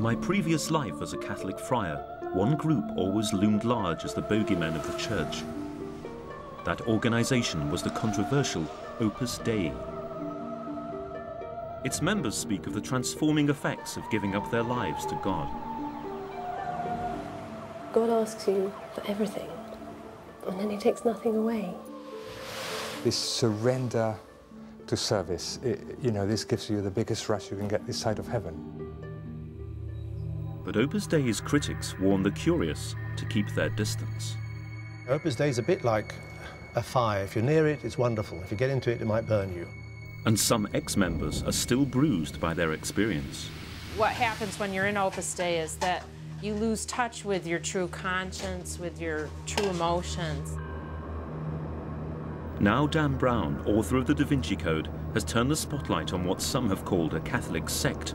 In my previous life as a Catholic friar, one group always loomed large as the bogeyman of the Church. That organization was the controversial Opus Dei. Its members speak of the transforming effects of giving up their lives to God. God asks you for everything, and then he takes nothing away. This surrender to service, you know, this gives you the biggest rush you can get this side of heaven. But Opus Dei's critics warn the curious to keep their distance. Opus Dei is a bit like a fire. If you're near it, it's wonderful. If you get into it, it might burn you. And some ex-members are still bruised by their experience. What happens when you're in Opus Dei is that you lose touch with your true conscience, with your true emotions. Now Dan Brown, author of the Da Vinci Code, has turned the spotlight on what some have called a Catholic sect.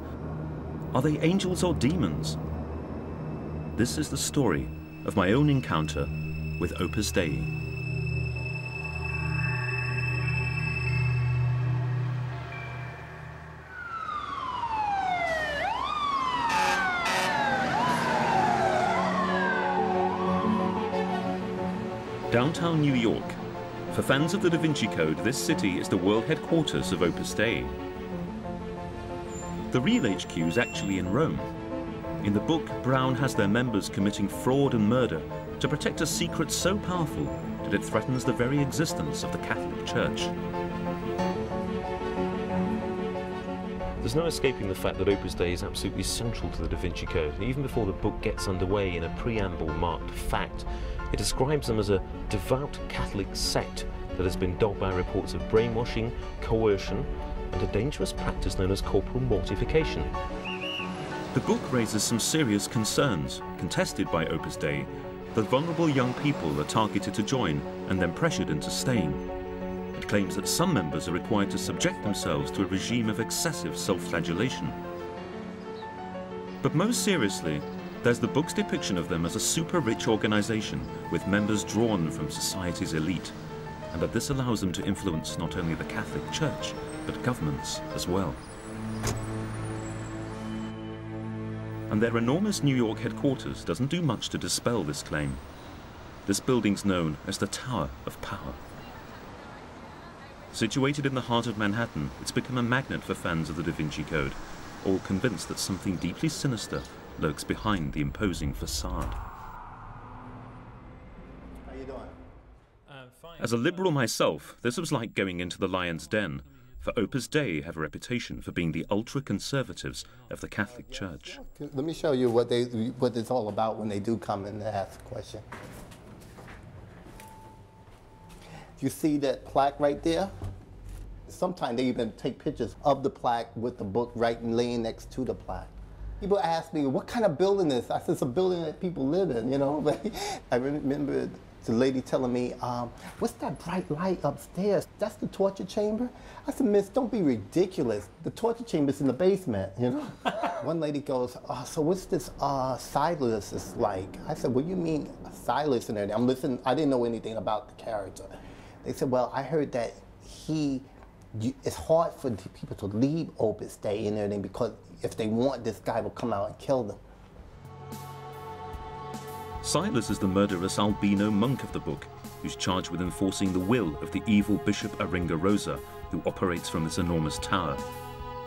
Are they angels or demons? This is the story of my own encounter with Opus Dei. Downtown New York. For fans of the Da Vinci Code, this city is the world headquarters of Opus Dei. The real HQ is actually in Rome. In the book, Brown has their members committing fraud and murder to protect a secret so powerful that it threatens the very existence of the Catholic Church. There's no escaping the fact that Opus Dei is absolutely central to the Da Vinci Code. And even before the book gets underway, in a preamble marked fact, it describes them as a devout Catholic sect that has been dogged by reports of brainwashing, coercion, and a dangerous practice known as corporal mortification. The book raises some serious concerns, contested by Opus Dei, that vulnerable young people are targeted to join and then pressured into staying. It claims that some members are required to subject themselves to a regime of excessive self-flagellation. But most seriously, there's the book's depiction of them as a super-rich organization with members drawn from society's elite, and that this allows them to influence not only the Catholic Church, but governments as well. And their enormous New York headquarters doesn't do much to dispel this claim. This building's known as the Tower of Power. Situated in the heart of Manhattan, it's become a magnet for fans of the Da Vinci Code, all convinced that something deeply sinister lurks behind the imposing facade. How you doing? Fine. As a liberal myself, this was like going into the lion's den, for Opus Dei have a reputation for being the ultra-conservatives of the Catholic Church. Let me show you what it's all about when they do come and ask a question. You see that plaque right there? Sometimes they even take pictures of the plaque with the book right and laying next to the plaque. People ask me, what kind of building is this? I said, it's a building that people live in, you know? I remember the lady telling me, what's that bright light upstairs? That's the torture chamber? I said, miss, don't be ridiculous. The torture chamber's in the basement, you know? One lady goes, so what's this Silas is like? I said, what do you mean Silas and everything? I'm listening, I didn't know anything about the character. They said, well, I heard that it's hard for people to leave Opus Dei and everything because if they want, this guy will come out and kill them. Silas is the murderous albino monk of the book, who's charged with enforcing the will of the evil Bishop Aringarosa, who operates from this enormous tower.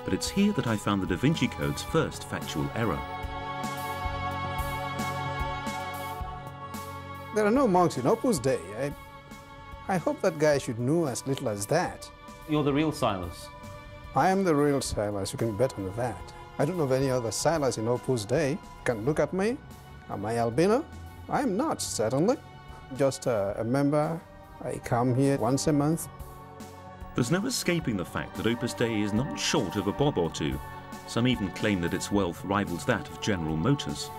But it's here that I found the Da Vinci Code's first factual error. There are no monks in Opus Dei. I hope that guy should know as little as that. You're the real Silas. I am the real Silas, you can bet on that. I don't know of any other Silas in Opus Dei. You can look at me. Am I albino? I am not, certainly. Just a member. I come here once a month. There's no escaping the fact that Opus Dei is not short of a bob or two. Some even claim that its wealth rivals that of General Motors.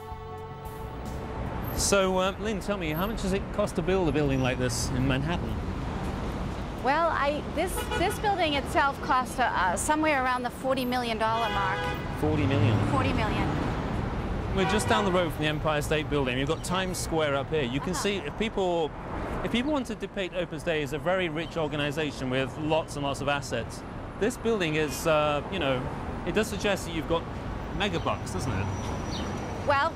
So, Lynn, tell me, how much does it cost to build a building like this in Manhattan? Well, this building itself cost somewhere around the $40 million mark. 40 million? 40 million. We're just down the road from the Empire State Building. You've got Times Square up here. You can see if people want to depict Opus Dei as a very rich organization with lots and lots of assets, this building is, you know, it does suggest that you've got megabucks, doesn't it? Well,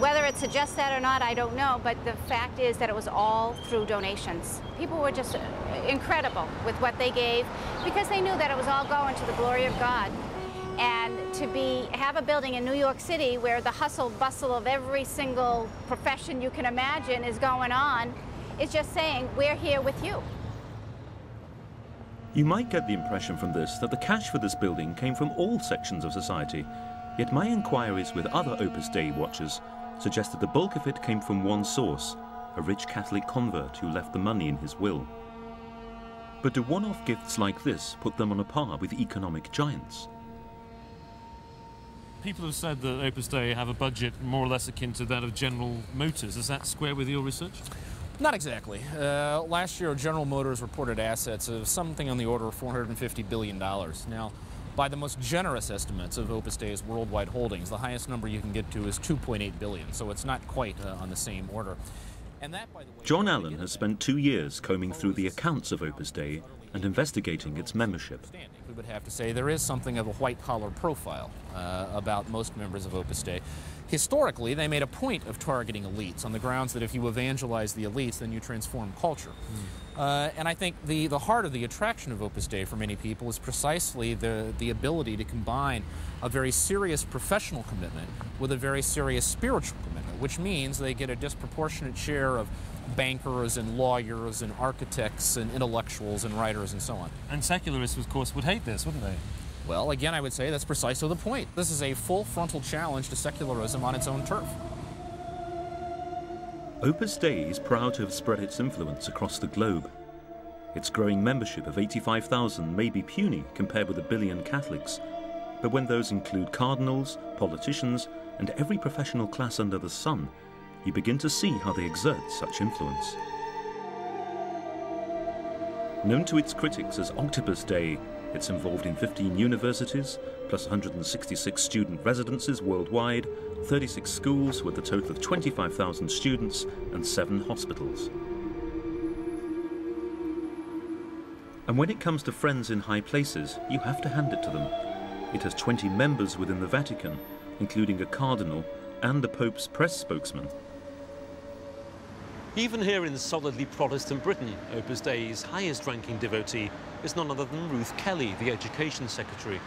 whether it suggests that or not, I don't know, but the fact is that it was all through donations. People were just incredible with what they gave because they knew that it was all going to the glory of God. And to have a building in New York City where the hustle bustle of every single profession you can imagine is going on is just saying, we're here with you. You might get the impression from this that the cash for this building came from all sections of society, yet my inquiries with other Opus Dei watchers suggest that the bulk of it came from one source, a rich Catholic convert who left the money in his will. But do one-off gifts like this put them on a par with economic giants? People have said that Opus Dei have a budget more or less akin to that of General Motors. Does that square with your research? Not exactly. Last year, General Motors reported assets of something on the order of $450 billion. Now, by the most generous estimates of Opus Dei's worldwide holdings, the highest number you can get to is $2.8 billion, so it's not quite on the same order. And that, by the way, John Allen has spent 2 years combing through the accounts of Opus Dei and investigating its membership. We would have to say there is something of a white-collar profile about most members of Opus Dei. Historically, they made a point of targeting elites on the grounds that if you evangelize the elites, then you transform culture. And I think the heart of the attraction of Opus Dei for many people is precisely the ability to combine a very serious professional commitment with a very serious spiritual commitment, which means they get a disproportionate share of bankers and lawyers and architects and intellectuals and writers and so on. And secularists, of course, would hate this, wouldn't they? Well, again, I would say that's precisely the point. This is a full frontal challenge to secularism on its own turf. Opus Dei is proud to have spread its influence across the globe. Its growing membership of 85,000 may be puny compared with 1 billion Catholics, but when those include cardinals, politicians, and every professional class under the sun, you begin to see how they exert such influence. Known to its critics as Opus Dei, it's involved in 15 universities, plus 166 student residences worldwide, 36 schools with a total of 25,000 students, and 7 hospitals. And when it comes to friends in high places, you have to hand it to them. It has 20 members within the Vatican, including a cardinal and the Pope's press spokesman. Even here in solidly Protestant Britain, Opus Dei's highest-ranking devotee is none other than Ruth Kelly, the Education Secretary.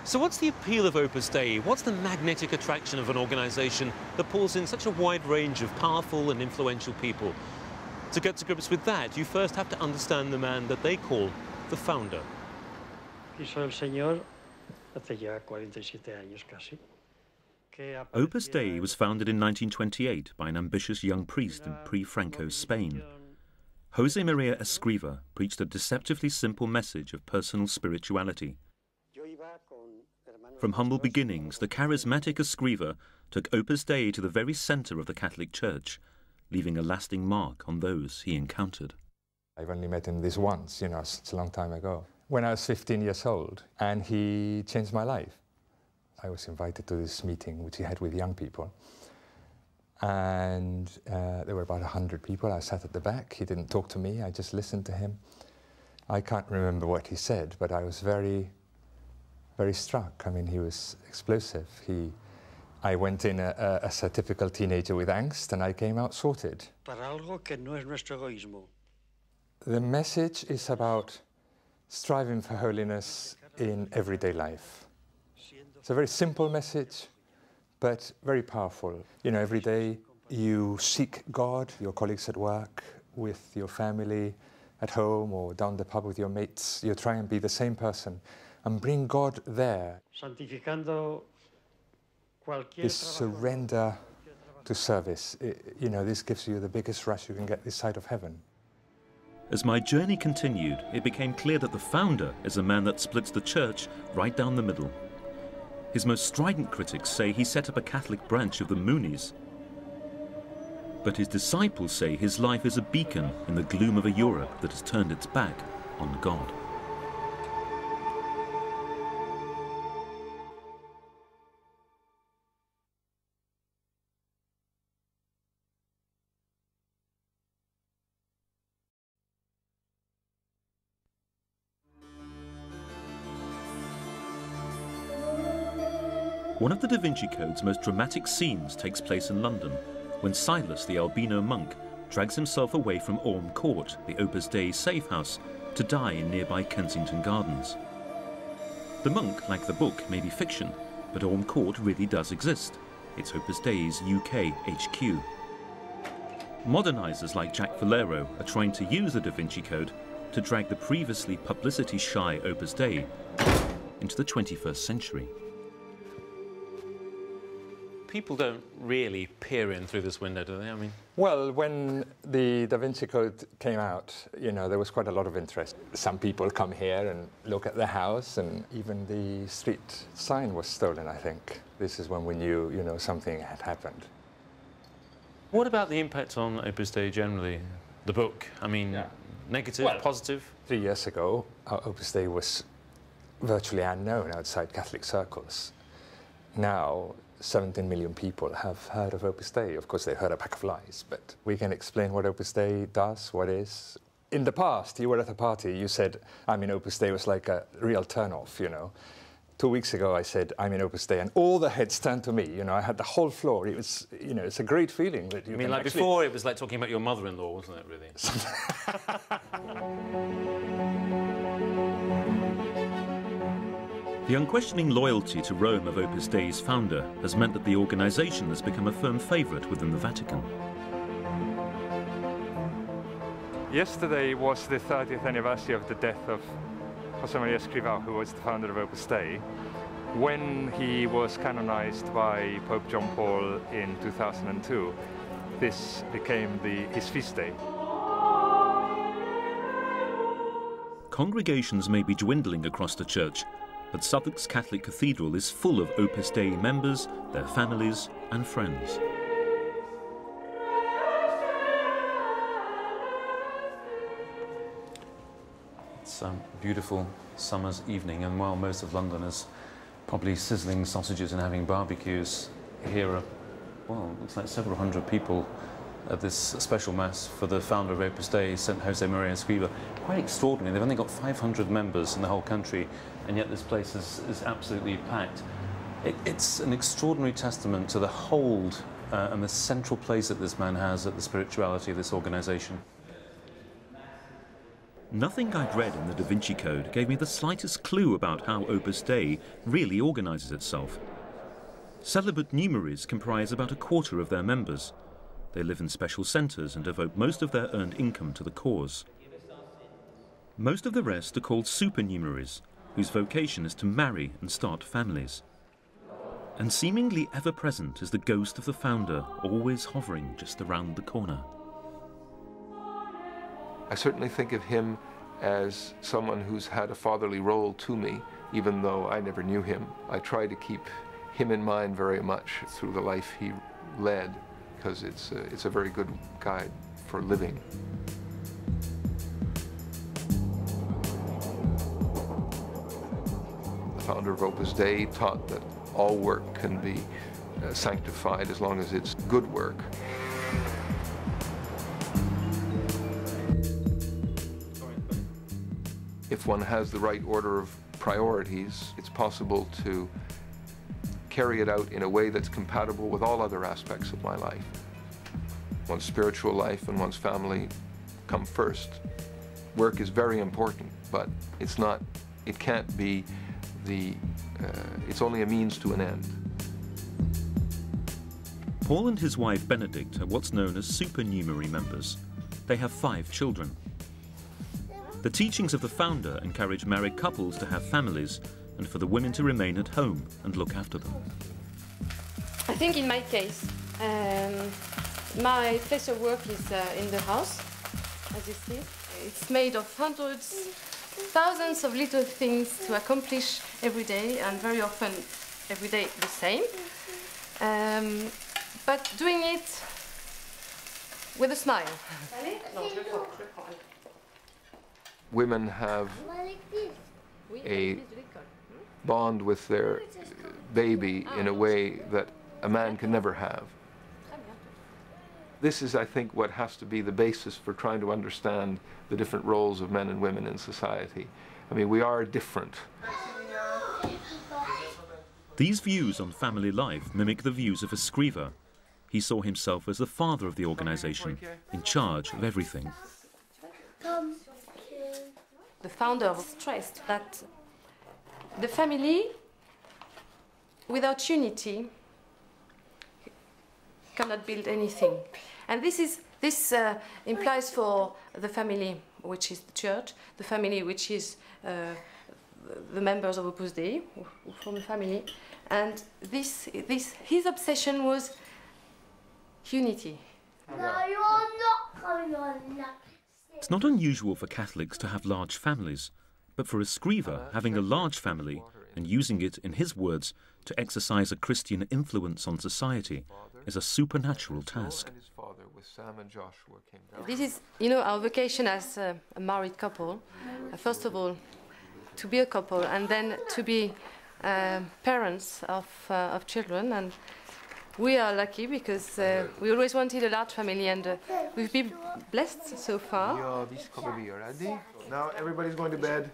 So what's the appeal of Opus Dei? What's the magnetic attraction of an organisation that pulls in such a wide range of powerful and influential people? To get to grips with that, you first have to understand the man that they call the founder. Opus Dei was founded in 1928 by an ambitious young priest in pre-Franco Spain. Jose Maria Escriva preached a deceptively simple message of personal spirituality. From humble beginnings, the charismatic Escriva took Opus Dei to the very center of the Catholic Church, leaving a lasting mark on those he encountered. I've only met him this once, you know, such a long time ago, when I was 15 years old, and he changed my life. I was invited to this meeting, which he had with young people, and there were about 100 people. I sat at the back. He didn't talk to me. I just listened to him. I can't remember what he said, but I was very, very struck. I mean, he was explosive. I went in as a typical teenager with angst, and I came out sorted. The message is about striving for holiness in everyday life. It's a very simple message, but very powerful. You know, every day you seek God, your colleagues at work, with your family, at home, or down the pub with your mates. You try and be the same person and bring God there. This surrender to service, you know, this gives you the biggest rush you can get this side of heaven. As my journey continued, it became clear that the founder is a man that splits the church right down the middle. His most strident critics say he set up a Catholic branch of the Moonies. But his disciples say his life is a beacon in the gloom of a Europe that has turned its back on God. One of the Da Vinci Code's most dramatic scenes takes place in London, when Silas, the albino monk, drags himself away from Orme Court, the Opus Dei safe house, to die in nearby Kensington Gardens. The monk, like the book, may be fiction, but Orme Court really does exist. It's Opus Dei's UK HQ. Modernisers like Jack Valero are trying to use the Da Vinci Code to drag the previously publicity-shy Opus Dei into the 21st century. People don't really peer in through this window, do they? I mean, well, when the Da Vinci Code came out, you know, there was quite a lot of interest. Some people come here and look at the house, and even the street sign was stolen, I think. This is when we knew, you know, something had happened. what about the impact on Opus Dei generally? The book, I mean, negative, well, positive? 3 years ago, Opus Dei was virtually unknown outside Catholic circles. Now, 17 million people have heard of Opus Dei. Of course, they've heard a pack of lies, but we can explain what Opus Dei does, what is. In the past, you were at a party, you said, I'm in Opus Dei, was like a real turn-off, you know. 2 weeks ago, I said, I'm in Opus Dei, and all the heads turned to me. You know, I had the whole floor. It was, you know, it's a great feeling that you I mean, like actually... before, it was like talking about your mother-in-law, wasn't it, really? The unquestioning loyalty to Rome of Opus Dei's founder has meant that the organisation has become a firm favourite within the Vatican. Yesterday was the 30th anniversary of the death of José María Escrivá, who was the founder of Opus Dei. When he was canonized by Pope John Paul in 2002, this became his feast day. Congregations may be dwindling across the church, but Southwark's Catholic Cathedral is full of Opus Dei members, their families and friends. It's a beautiful summer's evening, and while most of London is probably sizzling sausages and having barbecues, here are, well, it looks like several hundred people at this special mass for the founder of Opus Dei, St. José María Escrivá. Quite extraordinary. They've only got 500 members in the whole country, and yet this place is absolutely packed. It's an extraordinary testament to the hold and the central place that this man has at the spirituality of this organisation. Nothing I'd read in the Da Vinci Code gave me the slightest clue about how Opus Dei really organises itself. Celibate numeraries comprise about a quarter of their members. They live in special centres and devote most of their earned income to the cause. Most of the rest are called supernumeraries, whose vocation is to marry and start families. And seemingly ever-present is the ghost of the founder, always hovering just around the corner. I certainly think of him as someone who's had a fatherly role to me, even though I never knew him. I try to keep him in mind very much through the life he led, because it's a very good guide for living. The founder of Opus Dei taught that all work can be sanctified as long as it's good work. If one has the right order of priorities, it's possible to carry it out in a way that's compatible with all other aspects of my life. One's spiritual life and one's family come first. Work is very important, but it's not, it can't be it's only a means to an end. Paul and his wife Benedicte are what's known as supernumerary members. They have 5 children. The teachings of the founder encourage married couples to have families and for the women to remain at home and look after them. I think in my case, my place of work is in the house, as you see. It's made of hundreds, thousands of little things to accomplish every day, and very often every day the same. But doing it with a smile. Women have a bond with their baby in a way that a man can never have. This is, I think, what has to be the basis for trying to understand the different roles of men and women in society. I mean, we are different. These views on family life mimic the views of Escriva. He saw himself as the father of the organisation, in charge of everything. The founder stressed that the family, without unity, cannot build anything. And this implies for the family, which is the church, the family, which is the members of Opus Dei, who form a family, and his obsession was unity. It's not unusual for Catholics to have large families, but for Escriva, having a large family and using it, in his words, to exercise a Christian influence on society is a supernatural task. This is, our vocation as a married couple. First of all, to be a couple, and then to be parents of children. And we are lucky because we always wanted a large family, and we've been blessed so far. Yeah, this could be ready. Now everybody's going to bed.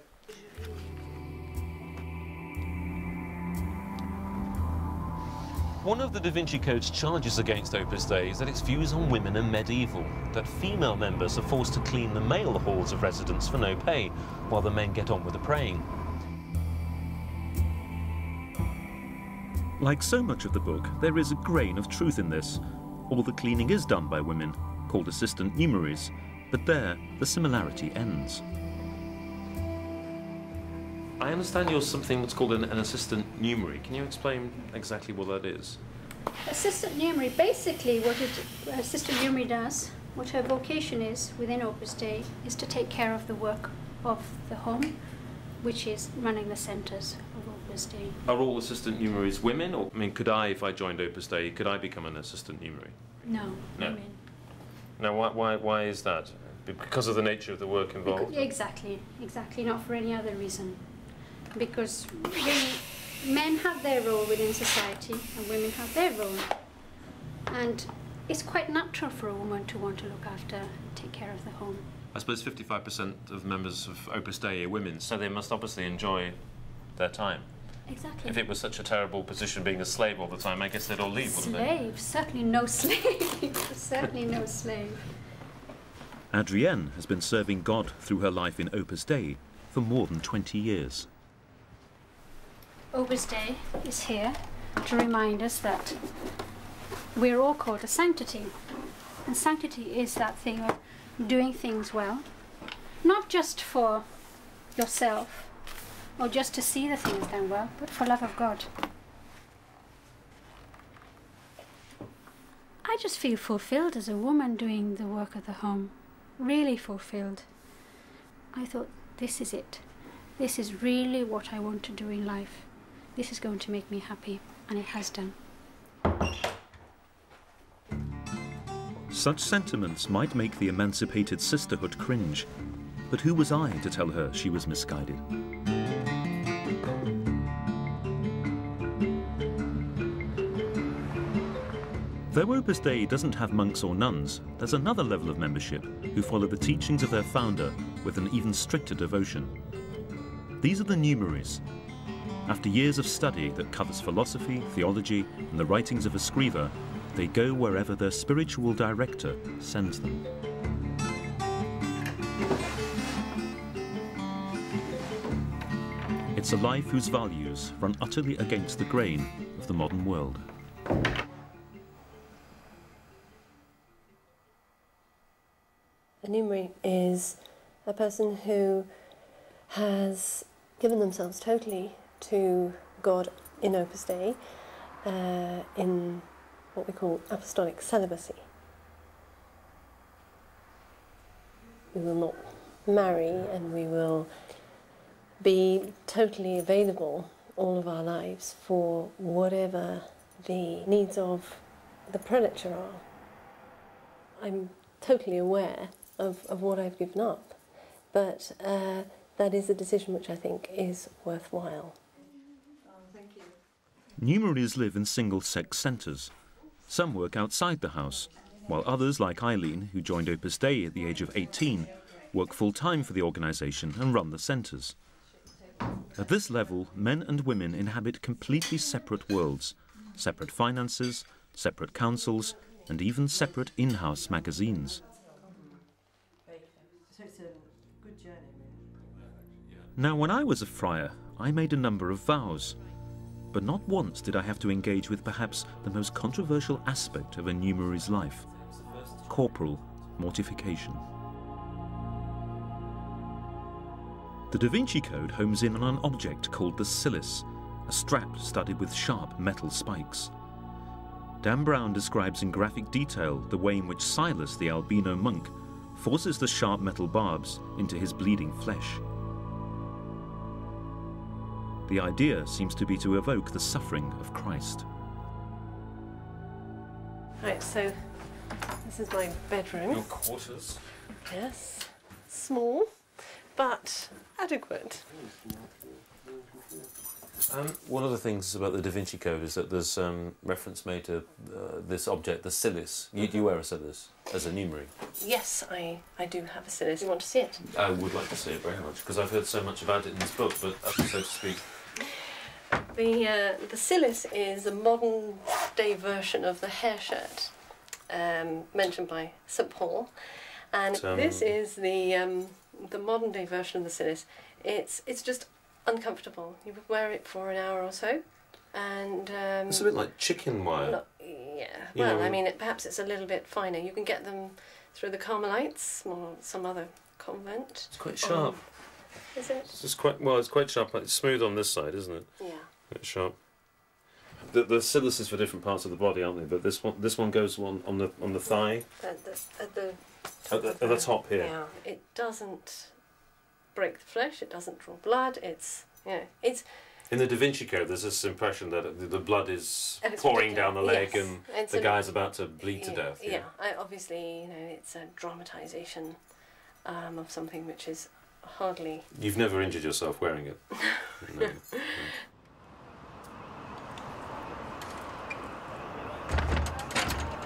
One of the Da Vinci Code's charges against Opus Dei is that its views on women are medieval, that female members are forced to clean the male halls of residence for no pay, while the men get on with the praying. Like so much of the book, there is a grain of truth in this. All the cleaning is done by women, called assistant numeraries, but there the similarity ends. I understand you're something that's called an assistant numerary. Can you explain exactly what that is? Assistant numerary, basically what assistant numerary does, what her vocation is within Opus Dei, is to take care of the work of the home, which is running the centres of Opus Dei. Are all assistant numeraries women? Or, I mean, could I, if I joined Opus Dei, could I become an assistant numerary? No. No. Now, why is that? Because of the nature of the work involved? Exactly, not for any other reason. Because men have their role within society and women have their role. And it's quite natural for a woman to want to look after, take care of the home. I suppose 55% of members of Opus Dei are women, so they must obviously enjoy their time. Exactly. If it was such a terrible position being a slave all the time, I guess they'd all leave, wouldn't they? Slave? Certainly no slave. Certainly no slave. Adrienne has been serving God through her life in Opus Dei for more than 20 years. Opus Dei is here to remind us that we're all called to sanctity. And sanctity is that thing of doing things well, not just for yourself or just to see the things done well, but for love of God. I just feel fulfilled as a woman doing the work of the home, really fulfilled. I thought, this is it. This is really what I want to do in life. This is going to make me happy, and it has done. Such sentiments might make the emancipated sisterhood cringe, but who was I to tell her she was misguided? Though Opus Dei doesn't have monks or nuns, there's another level of membership who follow the teachings of their founder with an even stricter devotion. These are the numeraries. After years of study that covers philosophy, theology, and the writings of Escriva, they go wherever their spiritual director sends them. It's a life whose values run utterly against the grain of the modern world. A numerary is a person who has given themselves totally to God in Opus Dei, in what we call apostolic celibacy. We will not marry, and we will be totally available all of our lives for whatever the needs of the prelature are. I'm totally aware of what I've given up, but that is a decision which I think is worthwhile. Numeraries live in single-sex centres. Some work outside the house, while others, like Eileen, who joined Opus Dei at the age of 18, work full-time for the organisation and run the centres. At this level, men and women inhabit completely separate worlds, separate finances, separate councils, and even separate in-house magazines. Now, when I was a friar, I made a number of vows, but not once did I have to engage with perhaps the most controversial aspect of a numerary's life: corporal mortification. The Da Vinci Code homes in on an object called the Silis, a strap studded with sharp metal spikes. Dan Brown describes in graphic detail the way in which Silas, the albino monk, forces the sharp metal barbs into his bleeding flesh. The idea seems to be to evoke the suffering of Christ. Right, so this is my bedroom. Your quarters. Yes, small, but adequate. One of the things about the Da Vinci Code is that there's reference made to this object, the Silis. You wear a Silis as a numerary. Yes, I do have a Silis. You want to see it? I would like to see it very much, because I've heard so much about it in this book, but so to speak. The Silis is a modern-day version of the hair shirt mentioned by St. Paul, and this is the modern-day version of the Silis. It's just uncomfortable. You would wear it for an hour or so, and it's a bit like chicken wire. Yeah. Well, I mean, perhaps it's a little bit finer. You can get them through the Carmelites or some other convent. It's quite sharp. Is it? It's just quite well. It's quite sharp. It's smooth on this side, isn't it? Yeah. It's sharp. The Silis is for different parts of the body, aren't they? But this one goes on the thigh. At the top here. Yeah. It doesn't break the flesh. It doesn't draw blood. It's in the Da Vinci Code, there's this impression that the blood is pouring down the leg, yes. and the guy's about to bleed to death. Yeah. Obviously, it's a dramatisation of something which is hardly. You've never injured yourself wearing it. No. No.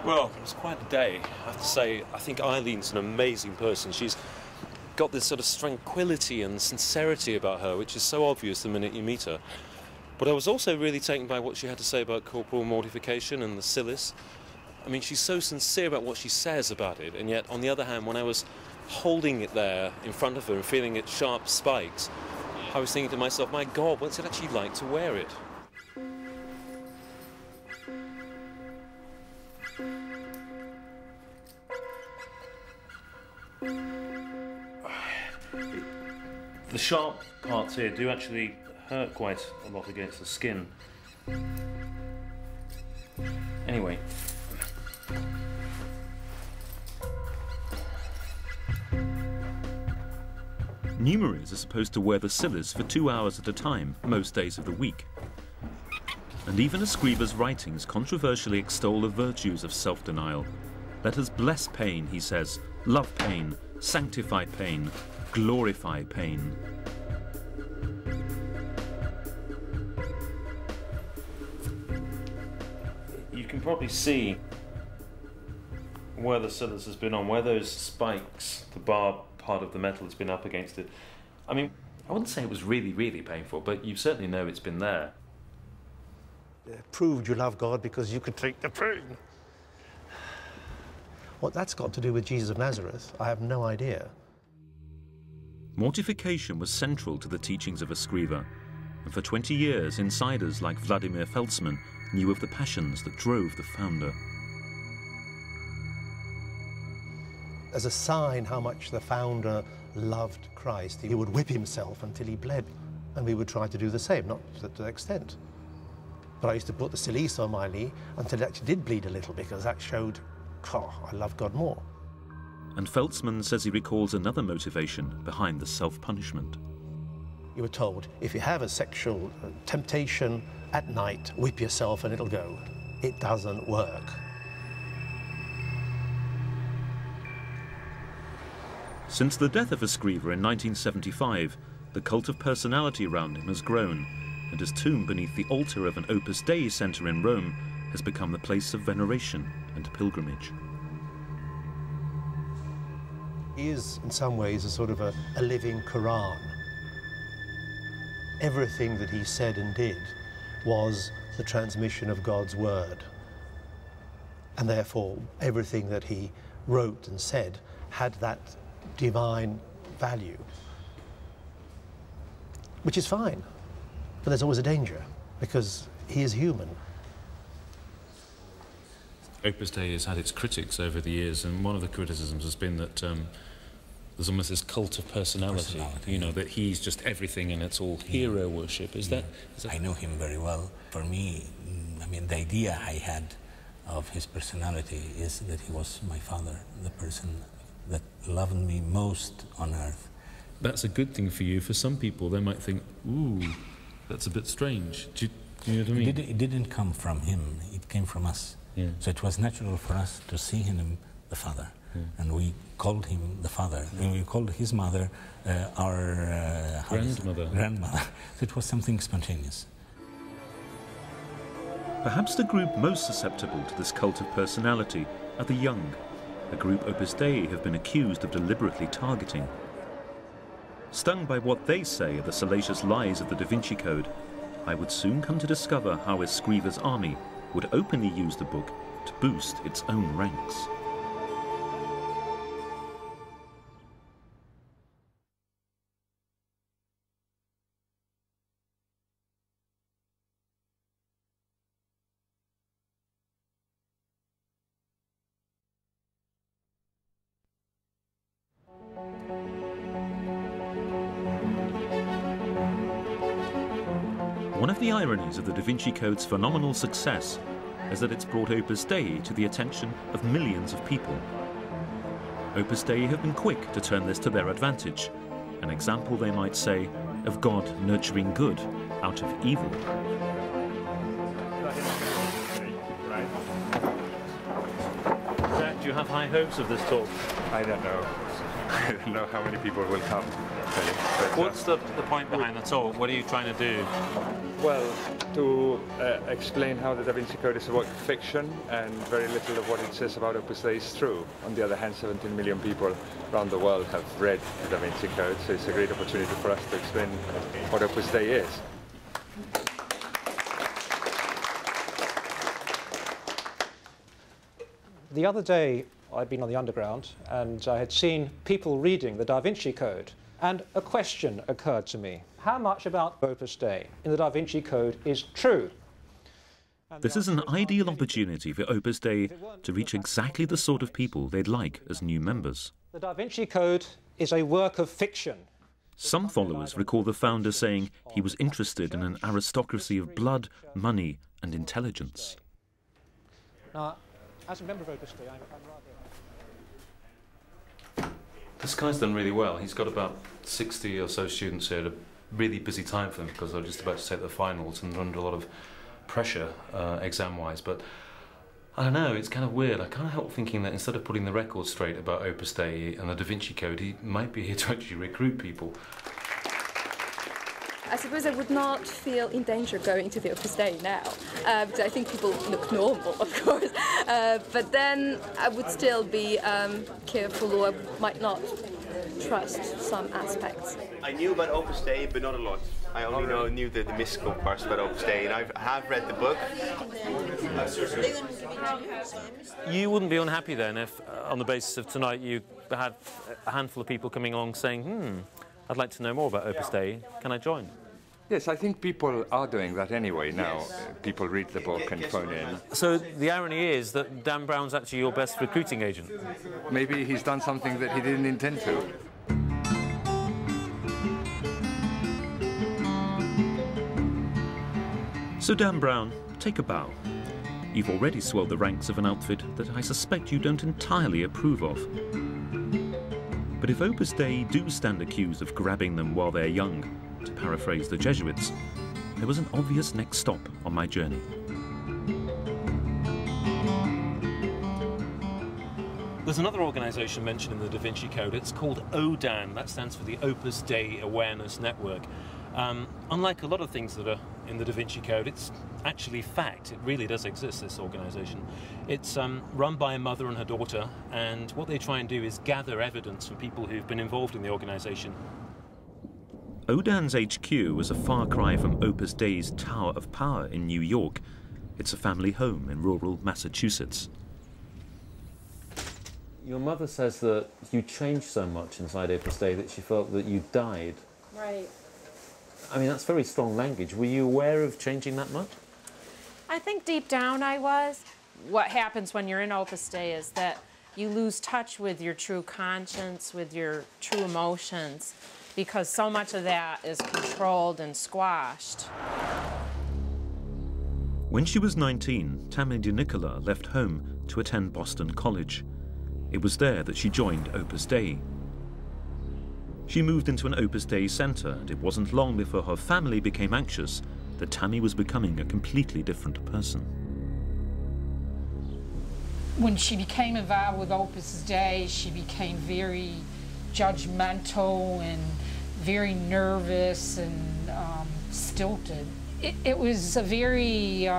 Well, it was quite a day. I have to say, I think Eileen's an amazing person. She's got this sort of tranquility and sincerity about her, which is so obvious the minute you meet her. But I was also really taken by what she had to say about corporal mortification and the Silis. I mean, she's so sincere about what she says about it, and yet, on the other hand, when I was holding it there in front of her and feeling its sharp spikes, I was thinking to myself, my God, what's it actually like to wear it? The sharp parts here do actually hurt quite a lot against the skin. Anyway. Numeraries are supposed to wear the Silis for 2 hours at a time, most days of the week. And even a scriba's writings controversially extol the virtues of self-denial. Let us bless pain, he says, love pain, sanctify pain, glorify pain. You can probably see where the Silis has been on, where those spikes, the barb part of the metal has been up against it. I mean, I wouldn't say it was really, really painful, but you certainly know it's been there. Proved you love God because you could take the pain. What that's got to do with Jesus of Nazareth, I have no idea. Mortification was central to the teachings of a scriba, and for 20 years insiders like Vladimir Feltzman knew of the passions that drove the founder. As a sign how much the founder loved Christ, he would whip himself until he bled, and we would try to do the same, not to that extent. But I used to put the Silis on my knee until it actually did bleed a little, because that showed, oh, I love God more. And Feltzman says he recalls another motivation behind the self-punishment. You were told, if you have a sexual temptation at night, whip yourself and it'll go. It doesn't work. Since the death of a scriba in 1975, the cult of personality around him has grown, and his tomb beneath the altar of an Opus Dei centre in Rome has become the place of veneration and pilgrimage. He is, in some ways, a sort of a living Quran. everything that he said and did was the transmission of God's word. And therefore, everything that he wrote and said had that divine value. Which is fine, but there's always a danger, because he is human. Opus Dei has had its critics over the years, and one of the criticisms has been that there's almost this cult of personality, you know, that he's just everything and it's all hero worship. Is that... I know him very well. For me, I mean, the idea I had of his personality is that he was my father, the person that loved me most on earth. That's a good thing for you. For some people, they might think, ooh, that's a bit strange. Do you know what I mean? It didn't come from him, it came from us. Yeah. So it was natural for us to see in him the father. Yeah. And we called him the father. Yeah. And we called his mother our grandmother. So it was something spontaneous. Perhaps the group most susceptible to this cult of personality are the young, a group Opus Dei have been accused of deliberately targeting. Stung by what they say are the salacious lies of the Da Vinci Code, I would soon come to discover how Escriva's army would openly use the book to boost its own ranks. One of the ironies of the Da Vinci Code's phenomenal success is that it's brought Opus Dei to the attention of millions of people. Opus Dei have been quick to turn this to their advantage, an example, they might say, of God nurturing good out of evil. Jack, do you have high hopes of this talk? I don't know. I don't know how many people will come. What's the point behind the talk? What are you trying to do? Well, to explain how the Da Vinci Code is a work of fiction, and very little of what it says about Opus Dei is true. On the other hand, 17 million people around the world have read the Da Vinci Code, so it's a great opportunity for us to explain what Opus Dei is. The other day, I'd been on the Underground, and I had seen people reading the Da Vinci Code, and a question occurred to me. How much about Opus Dei in the Da Vinci Code is true? This is an ideal opportunity for Opus Dei to reach exactly the sort of people they'd like as new members. The Da Vinci Code is a work of fiction. Some followers recall the founder saying he was interested in an aristocracy of blood, money, and intelligence. Now, as a member of Opus Dei, I'm rather... This guy's done really well. He's got about 60 or so students here. A really busy time for them because they're just about to take the finals and they're under a lot of pressure exam-wise. But I don't know, it's kind of weird. I can't help thinking that instead of putting the record straight about Opus Dei and the Da Vinci Code, he might be here to actually recruit people. I suppose I would not feel in danger going to the Opus Dei now, because I think people look normal, of course. But then I would still be careful, or I might not trust some aspects. I knew about Opus Dei, but not a lot. I only knew the mystical parts about Opus Dei, and I have read the book. You wouldn't be unhappy then if, on the basis of tonight, you had a handful of people coming along saying, I'd like to know more about Opus Dei. Can I join? Yes, I think people are doing that anyway now. People read the book and phone in. So the irony is that Dan Brown's actually your best recruiting agent. Maybe he's done something that he didn't intend to. So Dan Brown, take a bow. You've already swelled the ranks of an outfit that I suspect you don't entirely approve of. But if Opus Dei do stand accused of grabbing them while they're young, to paraphrase the Jesuits, there was an obvious next stop on my journey. There's another organisation mentioned in the Da Vinci Code. It's called ODAN. That stands for the Opus Dei Awareness Network. Unlike a lot of things that are in the Da Vinci Code, it's actually fact. It really does exist, this organisation. It's run by a mother and her daughter, and what they try and do is gather evidence from people who've been involved in the organisation. ODAN's HQ was a far cry from Opus Dei's Tower of Power in New York. It's a family home in rural Massachusetts. Your mother says that you changed so much inside Opus Dei that she felt that you died. Right. I mean, that's very strong language. Were you aware of changing that much? I think deep down I was. What happens when you're in Opus Dei is that you lose touch with your true conscience, with your true emotions, because so much of that is controlled and squashed. When she was 19, Tammy DiNicola left home to attend Boston College. It was there that she joined Opus Dei. She moved into an Opus Dei center, and it wasn't long before her family became anxious that Tammy was becoming a completely different person. When she became involved with Opus Dei, she became very judgmental and very nervous and stilted. It was a very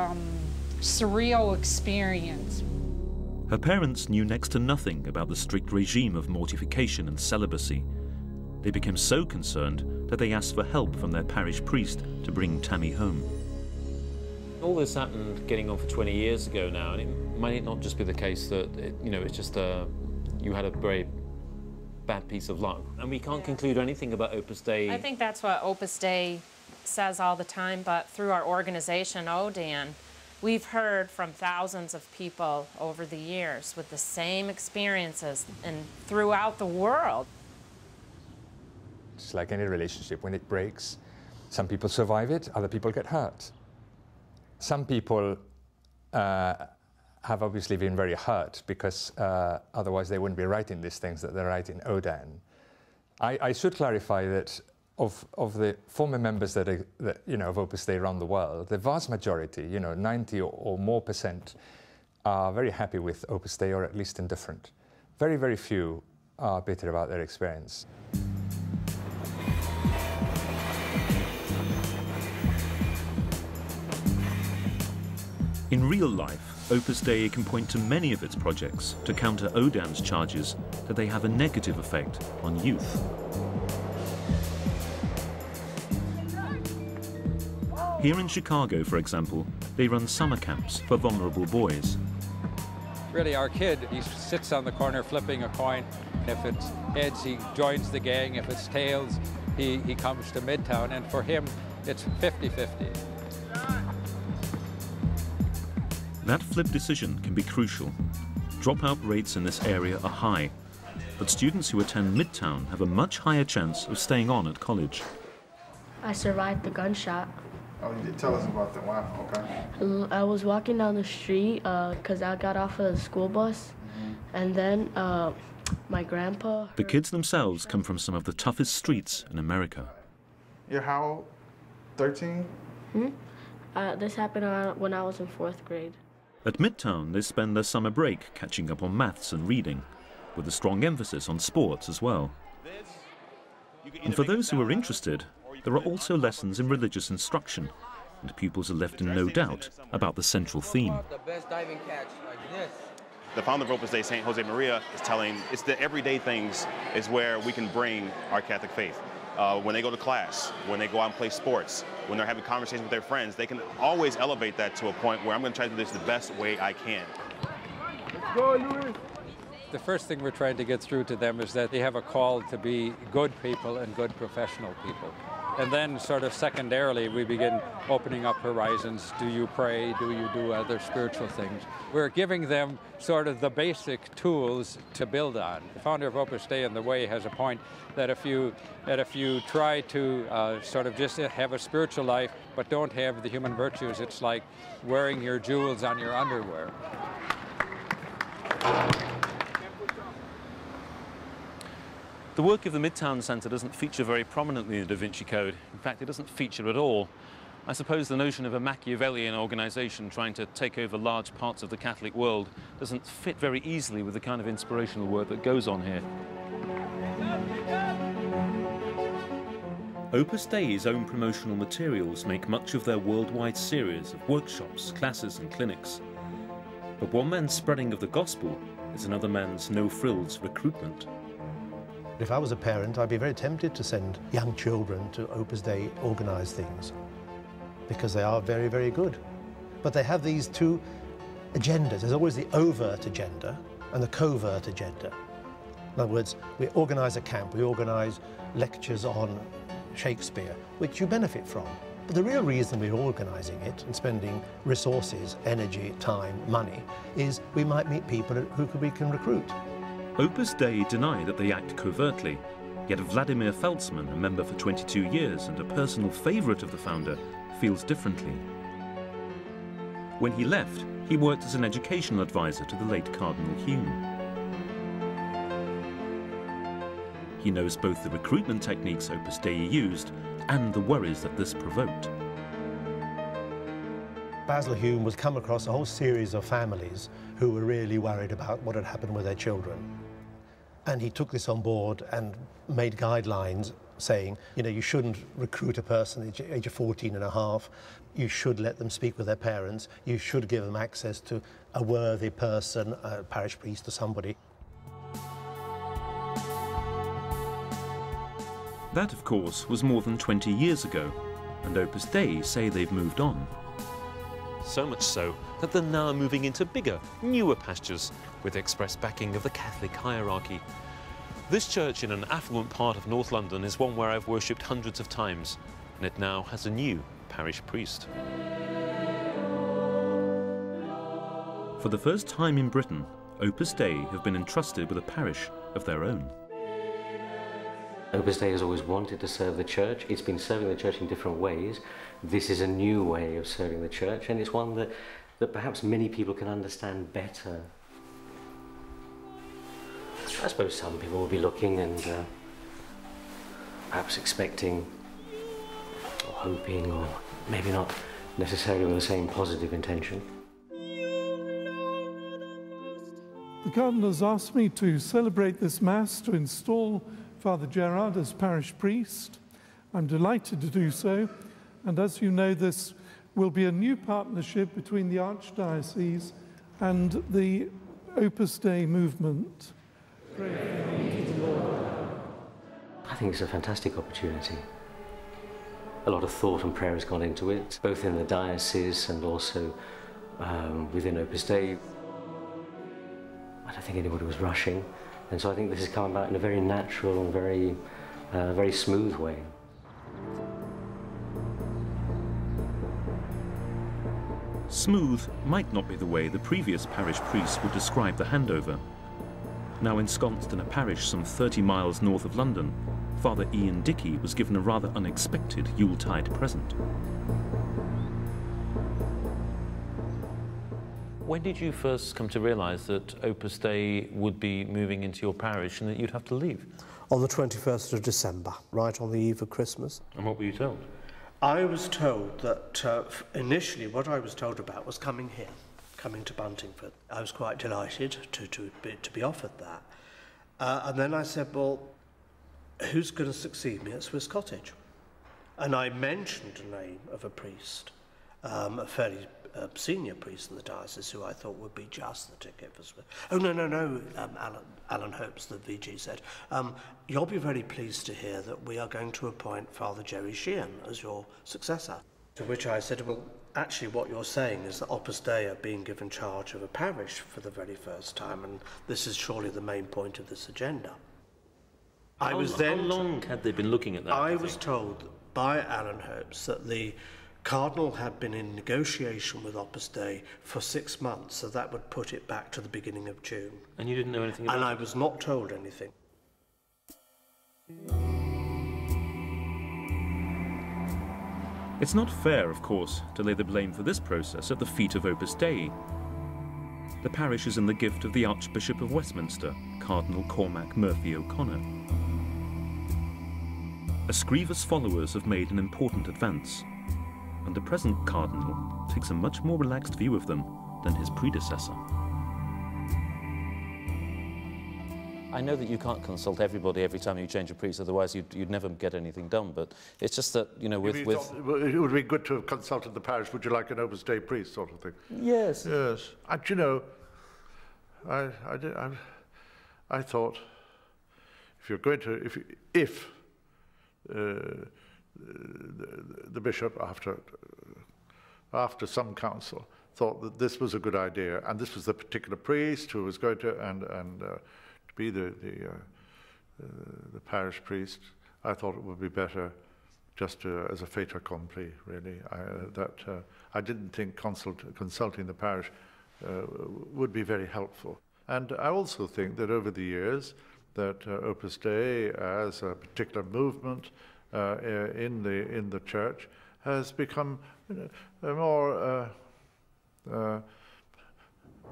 surreal experience. Her parents knew next to nothing about the strict regime of mortification and celibacy. They became so concerned that they asked for help from their parish priest to bring Tammy home. All this happened getting on for 20 years ago now, and might it not just be the case that, it's just you had a very bad piece of luck? And we can't conclude anything about Opus Dei. I think that's what Opus Dei says all the time, but through our organization, ODAN, we've heard from thousands of people over the years with the same experiences and throughout the world. It's like any relationship. When it breaks, some people survive it, other people get hurt. Some people have obviously been very hurt because otherwise they wouldn't be writing these things that they write in ODAN. I should clarify that of the former members that of Opus Dei around the world, the vast majority, 90 or more %, are very happy with Opus Dei, or at least indifferent. Very, very few are bitter about their experience. In real life, Opus Dei can point to many of its projects to counter ODAN's charges that they have a negative effect on youth. Here in Chicago, for example, they run summer camps for vulnerable boys. Really, our kid, he sits on the corner flipping a coin. If it's heads, he joins the gang. If it's tails, he comes to Midtown. And for him, it's 50-50. That flip decision can be crucial. Dropout rates in this area are high, but students who attend Midtown have a much higher chance of staying on at college. I survived the gunshot. Oh, you did tell us about that. Wow, okay. I was walking down the street because I got off of the school bus, and then my grandpa... The kids themselves come from some of the toughest streets in America. You're how old? 13? This happened when I was in 4th grade. At Midtown, they spend their summer break catching up on maths and reading, with a strong emphasis on sports as well. And for those who are interested, there are also lessons in religious instruction, and pupils are left in no doubt about the central theme. The founder of Opus Dei, St. Jose Maria, is telling it's the everyday things is where we can bring our Catholic faith. When they go to class, when they go out and play sports, when they're having conversations with their friends, they can always elevate that to a point where I'm going to try to do this the best way I can. Let's go, Louis. The first thing we're trying to get through to them is that they have a call to be good people and good professional people. And then sort of secondarily, we begin opening up horizons. Do you pray? Do you do other spiritual things? We're giving them sort of the basic tools to build on. The founder of Opus Dei in the Way has a point that if you try to sort of just have a spiritual life but don't have the human virtues, it's like wearing your jewels on your underwear. The work of the Midtown Centre doesn't feature very prominently in the Da Vinci Code. In fact, it doesn't feature at all. I suppose the notion of a Machiavellian organisation trying to take over large parts of the Catholic world doesn't fit very easily with the kind of inspirational work that goes on here. Opus Dei's own promotional materials make much of their worldwide series of workshops, classes and clinics. But one man's spreading of the gospel is another man's no-frills recruitment. If I was a parent, I'd be very tempted to send young children to Opus Dei organised things, because they are very, very good. But they have these two agendas. There's always the overt agenda and the covert agenda. In other words, we organise a camp, we organise lectures on Shakespeare, which you benefit from. But the real reason we're organising it and spending resources, energy, time, money, is we might meet people who we can recruit. Opus Dei deny that they act covertly, yet Vladimir Feltzman, a member for 22 years and a personal favourite of the founder, feels differently. When he left, he worked as an educational advisor to the late Cardinal Hume. He knows both the recruitment techniques Opus Dei used and the worries that this provoked. Basil Hume was come across a whole series of families who were really worried about what had happened with their children. And he took this on board and made guidelines saying, you know, you shouldn't recruit a person at the age of 14 and a half. You should let them speak with their parents. You should give them access to a worthy person, a parish priest or somebody. That, of course, was more than 20 years ago, and Opus Dei say they've moved on. So much so that they're now moving into bigger, newer pastures with the express backing of the Catholic hierarchy. This church in an affluent part of North London is one where I've worshipped hundreds of times, and it now has a new parish priest. For the first time in Britain, Opus Dei have been entrusted with a parish of their own. Opus Dei has always wanted to serve the church. It's been serving the church in different ways. This is a new way of serving the church, and it's one that perhaps many people can understand better. I suppose some people will be looking and perhaps expecting or hoping, or maybe not necessarily with the same positive intention. The Cardinal has asked me to celebrate this Mass to install Father Gerard as parish priest. I'm delighted to do so, and as you know, this will be a new partnership between the Archdiocese and the Opus Dei movement. Pray for me to the Lord. I think it's a fantastic opportunity. A lot of thought and prayer has gone into it, both in the diocese and also within Opus Dei. I don't think anybody was rushing. And so I think this has come about in a very natural and very smooth way. Smooth might not be the way the previous parish priest would describe the handover. Now ensconced in a parish some 30 miles north of London, Father Ian Dickey was given a rather unexpected Yuletide present. When did you first come to realise that Opus Dei would be moving into your parish and that you'd have to leave? On the 21st of December, right on the eve of Christmas. And what were you told? I was told that initially what I was told about was coming here, coming to Buntingford. I was quite delighted to be offered that. And then I said, well, who's going to succeed me at Swiss Cottage? And I mentioned the name of a priest, a fairly senior priest in the diocese who I thought would be just the ticket for Swiss. Oh, no, Alan Hopes, the VG, said, you'll be very pleased to hear that we are going to appoint Father Gerard Sheehan as your successor. To which I said, well, actually what you're saying is that Opus Dei are being given charge of a parish for the very first time, and this is surely the main point of this agenda. How long had they been looking at that? I was told by Alan Hopes that the Cardinal had been in negotiation with Opus Dei for 6 months, so that would put it back to the beginning of June. And you didn't know anything about it? And I was not told anything. It's not fair, of course, to lay the blame for this process at the feet of Opus Dei. The parish is in the gift of the Archbishop of Westminster, Cardinal Cormac Murphy O'Connor. Escriva's followers have made an important advance, and the present Cardinal takes a much more relaxed view of them than his predecessor. I know that you can't consult everybody every time you change a priest, otherwise you'd never get anything done, but it's just that, you know, it would be good to have consulted the parish, would you like an Opus Dei priest, sort of thing? Yes. Yes. And, you know, I thought, if you're going to, if the bishop, after some council, thought that this was a good idea, and this was the particular priest who was going to to be the parish priest, I thought it would be better just as a fait accompli, really. I didn't think consulting the parish would be very helpful. And I also think that over the years that Opus Dei, as a particular movement in the church, has become more,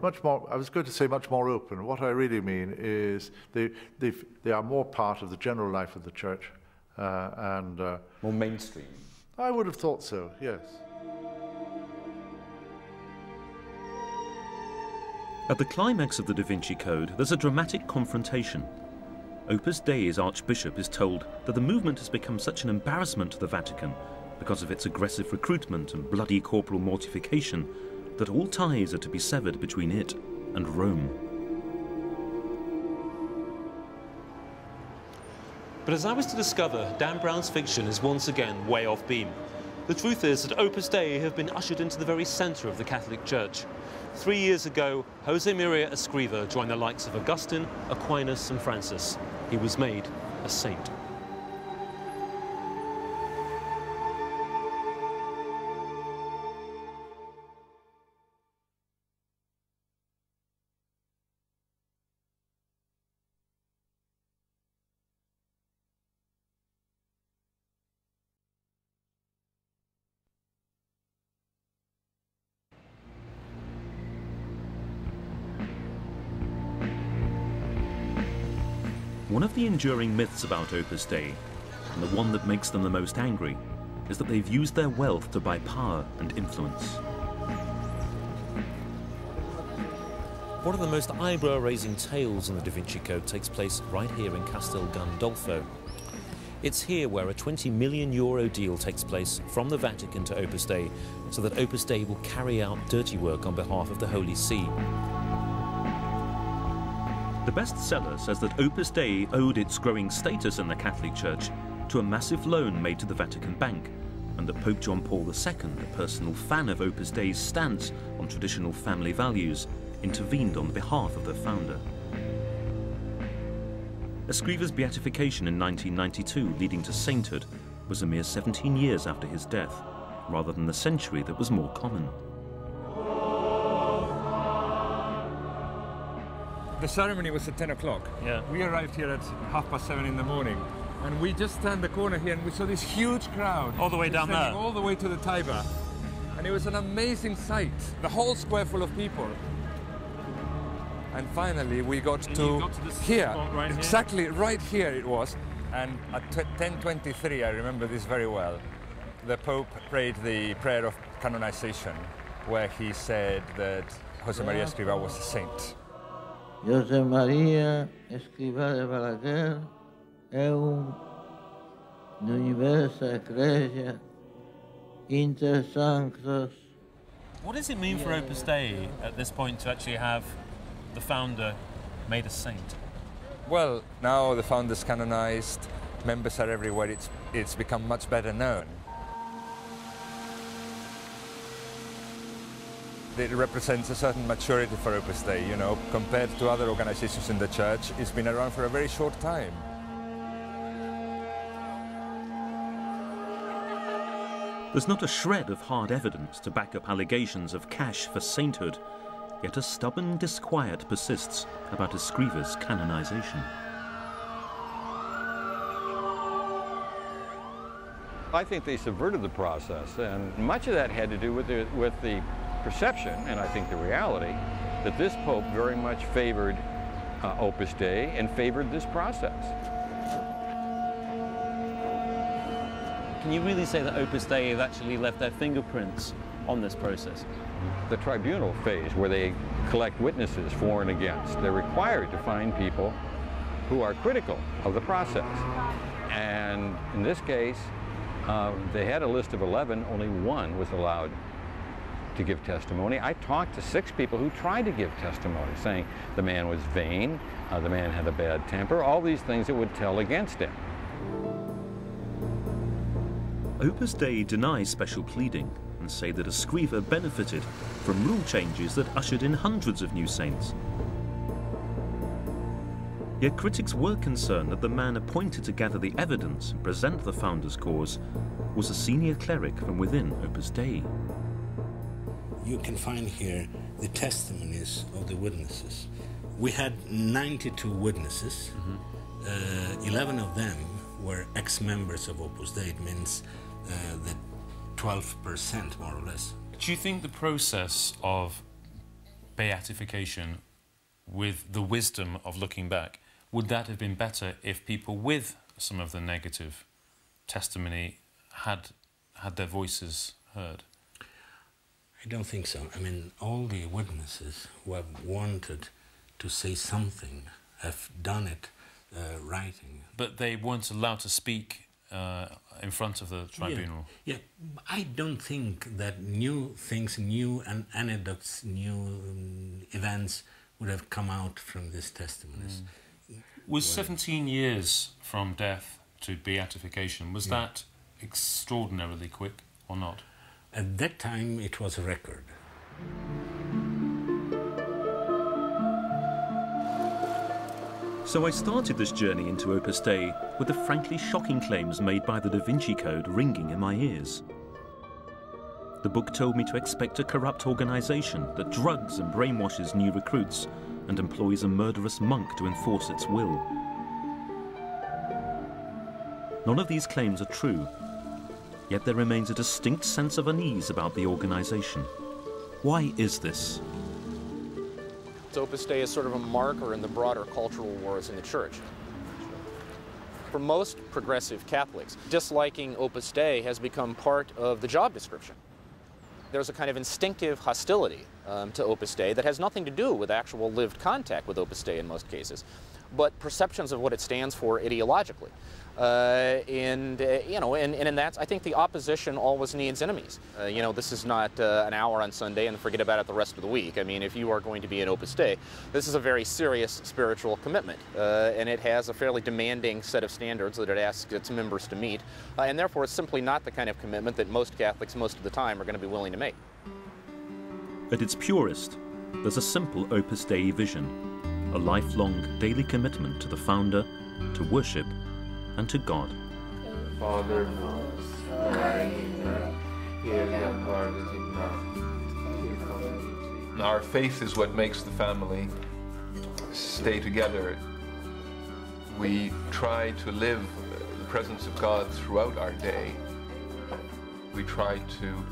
much more, I was going to say much more open. What I really mean is they are more part of the general life of the church. And more mainstream? I would have thought so, yes. At the climax of the Da Vinci Code, there's a dramatic confrontation. Opus Dei's Archbishop is told that the movement has become such an embarrassment to the Vatican because of its aggressive recruitment and bloody corporal mortification that all ties are to be severed between it and Rome. But as I was to discover, Dan Brown's fiction is once again way off beam. The truth is that Opus Dei have been ushered into the very centre of the Catholic Church. 3 years ago, Jose Maria Escriva joined the likes of Augustine, Aquinas and Francis. He was made a saint. One of the enduring myths about Opus Dei, and the one that makes them the most angry, is that they've used their wealth to buy power and influence. One of the most eyebrow-raising tales in the Da Vinci Code takes place right here in Castel Gandolfo. It's here where a €20 million deal takes place from the Vatican to Opus Dei, so that Opus Dei will carry out dirty work on behalf of the Holy See. The bestseller says that Opus Dei owed its growing status in the Catholic Church to a massive loan made to the Vatican Bank, and that Pope John Paul II, a personal fan of Opus Dei's stance on traditional family values, intervened on behalf of the founder. Escriva's beatification in 1992, leading to sainthood, was a mere 17 years after his death, rather than the century that was more common. The ceremony was at 10 o'clock. Yeah. We arrived here at 7:30 in the morning, and we just turned the corner here and we saw this huge crowd. All the way down there? All the way to the Tiber. And it was an amazing sight. The whole square full of people. And finally we got to here. Right exactly, right here it was. And at 10:23, I remember this very well, the Pope prayed the prayer of canonization, where he said that Jose Maria Escriva was a saint. Jose Maria Escriva de Balaguer é universa Ecclesia inter sanctos. What does it mean for Opus Dei at this point to actually have the founder made a saint? Well, now the founder's canonized, members are everywhere, it's become much better known. It represents a certain maturity for Opus Dei, you know, compared to other organizations in the church. It's been around for a very short time. There's not a shred of hard evidence to back up allegations of cash for sainthood, yet a stubborn disquiet persists about Escriva's canonization. I think they subverted the process, and much of that had to do with the perception, and I think the reality, that this Pope very much favored Opus Dei and favored this process. Can you really say that Opus Dei have actually left their fingerprints on this process? The tribunal phase, where they collect witnesses for and against, they're required to find people who are critical of the process. And in this case, they had a list of 11, only one was allowed to give testimony. I talked to 6 people who tried to give testimony, saying the man was vain, the man had a bad temper, all these things that would tell against him. Opus Dei deny special pleading and say that Escriva benefited from rule changes that ushered in hundreds of new saints. Yet critics were concerned that the man appointed to gather the evidence and present the founder's cause was a senior cleric from within Opus Dei. You can find here the testimonies of the witnesses. We had 92 witnesses. 11 of them were ex-members of Opus Dei. It means that 12% more or less. Do you think the process of beatification, with the wisdom of looking back, would that have been better if people with some of the negative testimony had their voices heard? I don't think so. I mean, all the witnesses who have wanted to say something have done it writing. But they weren't allowed to speak in front of the tribunal. Yeah, I don't think that new things, new anecdotes, new events would have come out from these testimonies. Was 17 years from death to beatification, was that extraordinarily quick or not? At that time, it was a record. So I started this journey into Opus Dei with the frankly shocking claims made by the Da Vinci Code ringing in my ears. The book told me to expect a corrupt organisation that drugs and brainwashes new recruits and employs a murderous monk to enforce its will. None of these claims are true, yet there remains a distinct sense of unease about the organisation. Why is this? Opus Dei is sort of a marker in the broader cultural wars in the Church. For most progressive Catholics, disliking Opus Dei has become part of the job description. There's a kind of instinctive hostility to Opus Dei that has nothing to do with actual lived contact with Opus Dei in most cases, but perceptions of what it stands for ideologically. And in that, I think the opposition always needs enemies. This is not an hour on Sunday and forget about it the rest of the week. I mean, if you are going to be an Opus Dei, this is a very serious spiritual commitment, and it has a fairly demanding set of standards that it asks its members to meet, and therefore it's simply not the kind of commitment that most Catholics most of the time are going to be willing to make. At its purest, there's a simple Opus Dei vision, a lifelong daily commitment to the founder, to worship, and to God. Father, our faith is what makes the family stay together. We try to live the presence of God throughout our day. We try to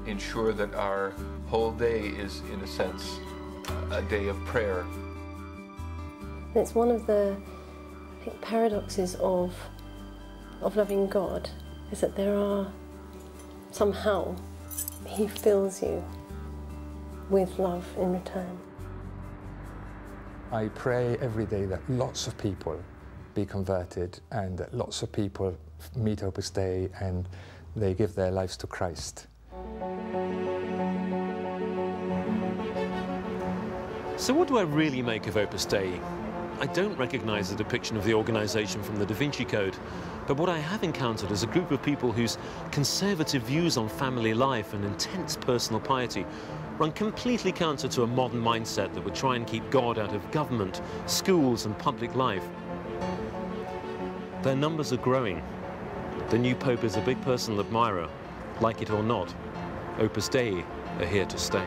ensure that our whole day is, in a sense, a day of prayer. It's one of the paradoxes of loving God is that there are, somehow, He fills you with love in return. I pray every day that lots of people be converted and that lots of people meet Opus Dei and they give their lives to Christ. So what do I really make of Opus Dei? I don't recognise the depiction of the organisation from the Da Vinci Code, but what I have encountered is a group of people whose conservative views on family life and intense personal piety run completely counter to a modern mindset that would try and keep God out of government, schools and public life. Their numbers are growing. The new Pope is a big personal admirer. Like it or not, Opus Dei are here to stay.